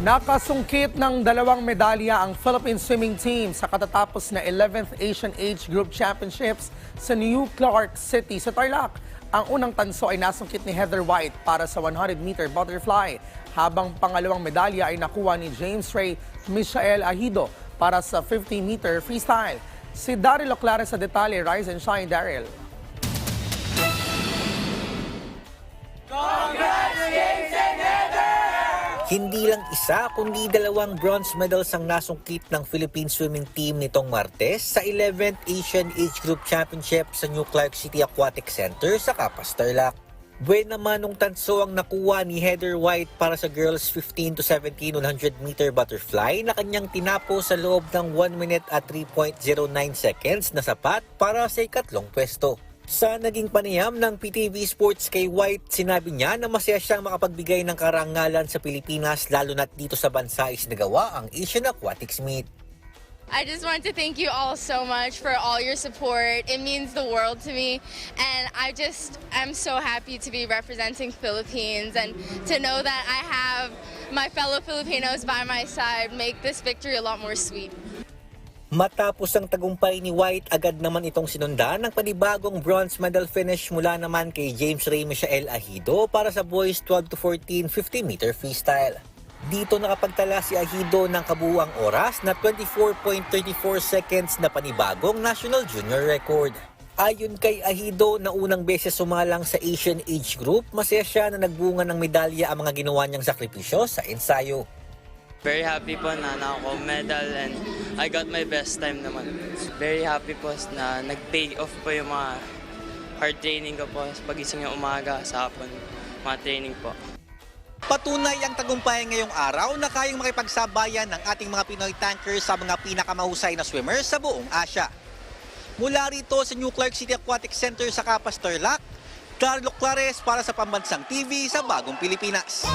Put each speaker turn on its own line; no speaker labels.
Nakasungkit ng 2 medalya ang Philippine swimming team sa katatapos na 11th Asian Age Group Championships sa New Clark City sa Tarlac. Ang unang tanso ay nasungkit ni Heather White para sa 100-meter butterfly, habang pangalawang medalya ay nakuha ni James Ray Michael Ahido para sa 50-meter freestyle. Si Daryl Oclare sa detalye. Rise and shine, Daryl.
Hindi lang isa kundi 2 bronze medals ang nasungkit ng Philippine swimming team nitong Martes sa 11th Asian Age Group Championship sa New Clark City Aquatic Center sa Capas, Tarlac. Buwan naman nung tanso ang nakuha ni Heather White para sa girls 15 to 17 100-meter butterfly na kanyang tinapo sa loob ng 1 minute at 3.09 seconds na sapat para sa ikatlong pwesto. Sa naging panayam ng PTV Sports kay White, sinabi niya na masaya siyang makapagbigay ng karangalan sa Pilipinas lalo na't dito sa bansa isinagawa ang Asian Aquatics Meet.
I just want to thank you all so much for all your support. It means the world to me, and I'm so happy to be representing Philippines and to know that I have my fellow Filipinos by my side make this victory a lot more sweet.
Matapos ang tagumpay ni White, agad naman itong sinundan ng panibagong bronze medal finish mula naman kay James Ray Michael Ahido para sa boys 12 to 14 50-meter freestyle. Dito nakapagtala si Ahido ng kabuuang oras na 24.34 seconds na panibagong national junior record. Ayon kay Ahido na unang beses sumalang sa Asian Age Group, masaya siya na nagbunga ng medalya ang mga ginawa niyang sakripisyo sa ensayo.
Very happy po na nakakuha medal and I got my best time naman. Very happy po na nag-pay off po yung mga hard training ko po. Pagising ng umaga, sa hapon, mga training po.
Patunay ang tagumpay ngayong araw na kayang makipagsabayan ng ating mga Pinoy tankers sa mga pinakamahusay na swimmers sa buong Asia. Mula rito sa New Clark City Aquatic Center sa Capas, Tarlac, Daryl Oclare para sa Pambansang TV sa Bagong Pilipinas.